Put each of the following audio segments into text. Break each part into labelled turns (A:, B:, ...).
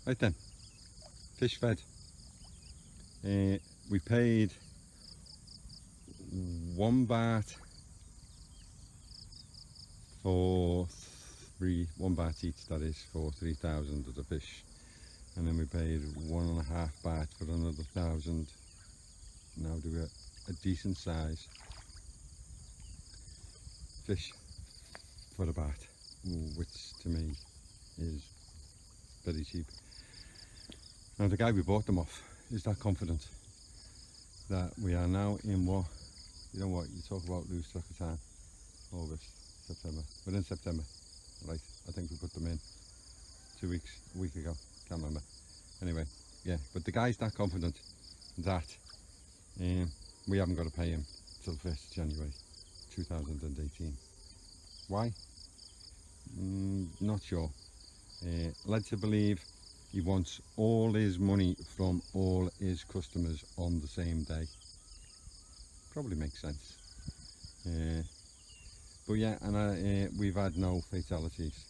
A: Right then, fish fed. We paid £1 for one baht each, that is, for 3,000 of the fish, and then we paid £1.5 for another 1,000. Now do a decent size fish for a baht, which to me is very cheap. Now the guy we bought them off is that confident that we are now in what, you know what, you talk about lose track of time, August, September, we're in September, right? I think we put them in 2 weeks, a week ago, can't remember. Anyway, yeah, but the guy's that confident that we haven't got to pay him till 1st January 2018. Why? Not sure. Led to believe he wants all his money from all his customers on the same day. Probably makes sense. But yeah, and we've had no fatalities.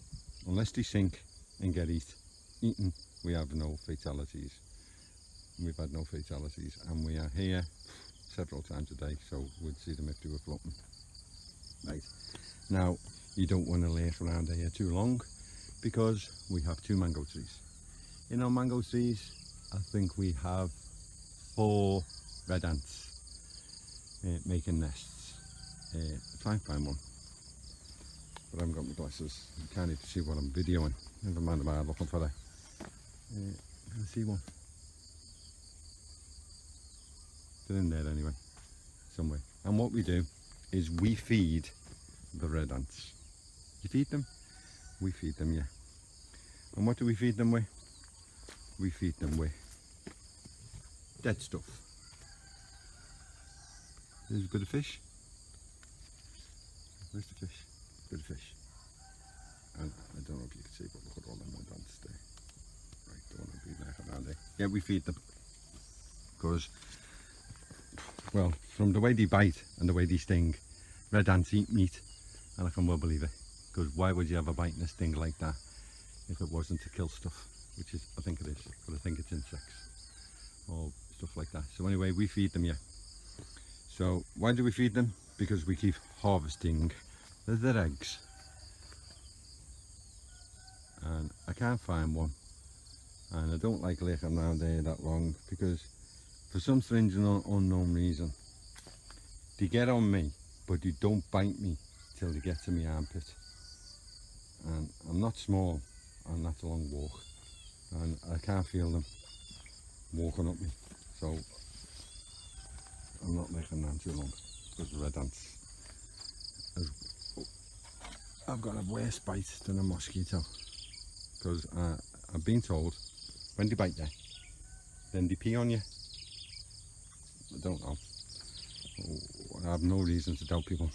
A: Unless they sink and get eaten, we have no fatalities. We've had no fatalities, and we are here several times a day, so we'd see them if they were floating. Right, now you don't want to lurk around here too long, because we have 2 mango trees. In our mango trees, I think we have 4 red ants making nests. Try and find one, but I haven't got my glasses. You can't even see what I'm videoing. Never mind about looking for it. I see one. They're in there anyway, somewhere. And what we do is we feed the red ants. You feed them? We feed them, yeah. And what do we feed them with? We feed them with dead stuff. There's a bit of fish. Where's the fish? Bit of fish. And I don't know if you can see, but look at all them red ants there. Right, don't want to be there around there. Yeah, we feed them. Because, well, from the way they bite and the way they sting, red ants eat meat, and I can well believe it. Because why would you have a bite and a sting like that if it wasn't to kill stuff? Which is, I think it is, but I think it's insects or stuff like that. So anyway, we feed them, yeah. So why do we feed them? Because we keep harvesting their eggs. And I can't find one. And I don't like lurking around there that long, because for some strange and unknown reason, they get on me, but they don't bite me till they get to my armpit. And I'm not small, and that's a long walk, and I can't feel them walking up me, so I'm not lurking around too long because the red ants. I've got a worse bite than a mosquito, because I've been told when they bite you, then they pee on you. I don't know. I have no reason to doubt people.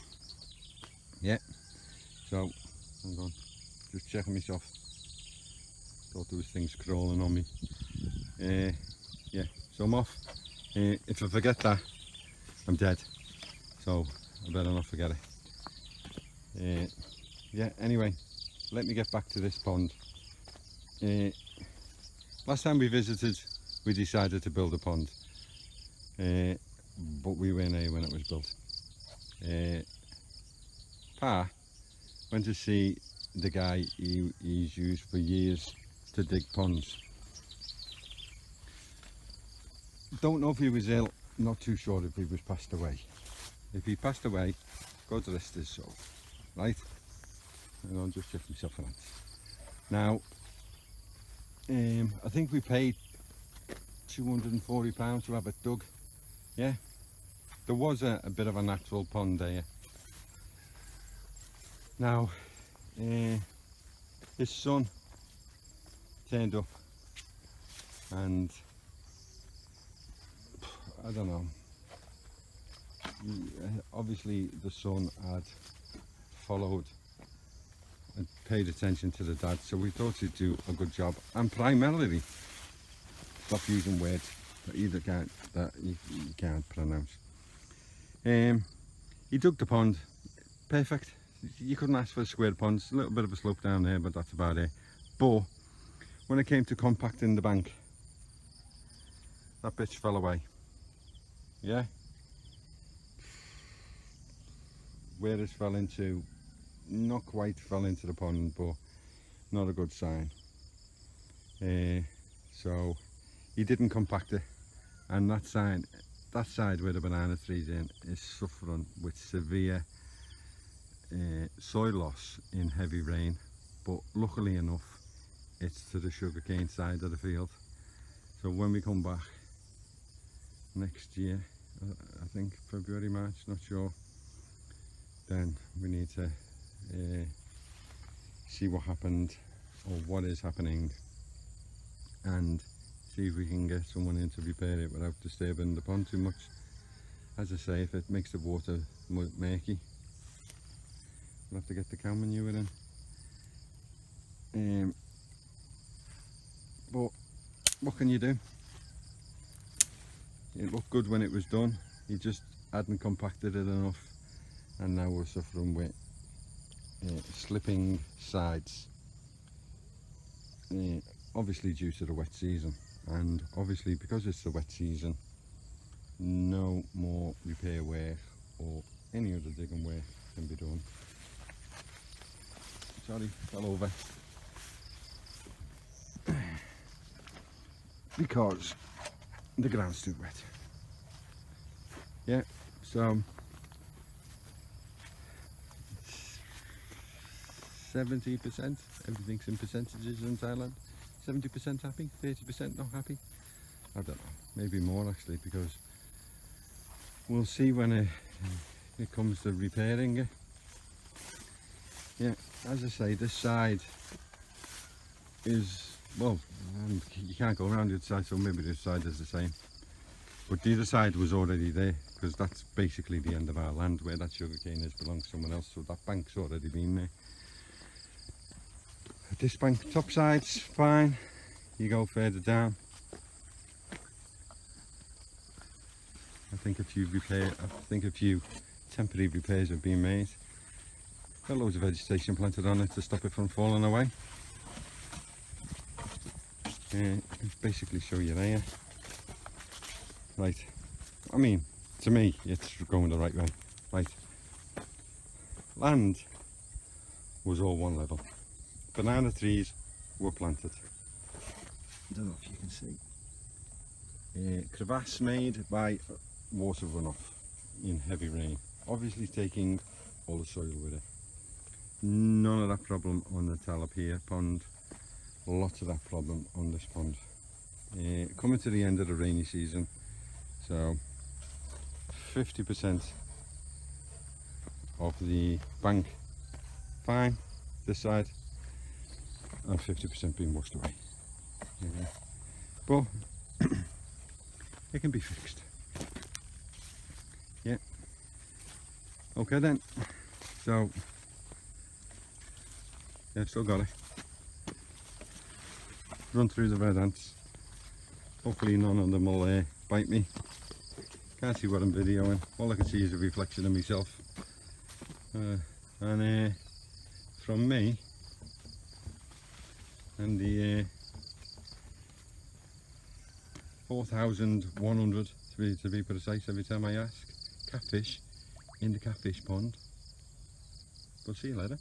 A: Yeah, so hang on, just checking myself. Thought there was things crawling on me. Yeah, so I'm off. If I forget that, I'm dead. So I better not forget it. Yeah, anyway, let me get back to this pond. Last time we visited, we decided to build a pond. But we weren't here when it was built. Pa went to see the guy he's used for years to dig ponds. Don't know if he was ill, not too sure if he was passed away. If he passed away, God rest his soul, right? And I'll just check myself around. Now, I think we paid £240 to have it dug. Yeah, there was a bit of a natural pond there. Now, his son turned up, and I don't know, obviously the son had followed and paid attention to the dad, so we thought he'd do a good job, and primarily stop using words that you can't pronounce. He dug the pond, perfect. You couldn't ask for a square pond. It's a little bit of a slope down there, but that's about it. But when it came to compacting the bank, that bitch fell away. Yeah, where it fell into, not quite fell into the pond, but not a good sign. So he didn't compact it, and that side where the banana tree's in is suffering with severe soil loss in heavy rain, but luckily enough it's to the sugarcane side of the field. So when we come back next year, I think February, March, not sure, then we need to see what happened or what is happening, and see if we can get someone in to repair it without disturbing the pond too much. As I say, if it makes the water murky, we'll have to get the cow manure in. But what can you do? It looked good when it was done, you just hadn't compacted it enough, and now we're suffering with slipping sides, obviously due to the wet season, and obviously because it's the wet season, no more repair work or any other digging work can be done. Sorry, fell over. Because the ground's too wet. Yeah, so 70%, everything's in percentages in Thailand. 70% happy, 30% not happy. I don't know, maybe more actually, because we'll see when it comes to repairing it. Yeah, as I say, this side is, well, you can't go around the other side, so maybe this side is the same. But the other side was already there, because that's basically the end of our land. Where that sugarcane is belongs to someone else, so that bank's already been there. This bank, top side's fine. You go further down, I think a few temporary repairs have been made. Got loads of vegetation planted on it to stop it from falling away. Basically show you there. Right, I mean, to me it's going the right way. Right, land was all one level. Banana trees were planted. I don't know if you can see. Crevasse made by water runoff in heavy rain, obviously taking all the soil with it. None of that problem on the Tilapia pond, lots of that problem on this pond. Coming to the end of the rainy season, so 50% of the bank fine this side, and 50% being washed away. But it can be fixed. Yeah. Okay then. So yeah, still got it. Run through the red ants. Hopefully none of them will bite me. Can't see what I'm videoing. All I can see is a reflection of myself. And from me and the 4,100 to be precise every time I ask, catfish in the catfish pond. We'll see you later.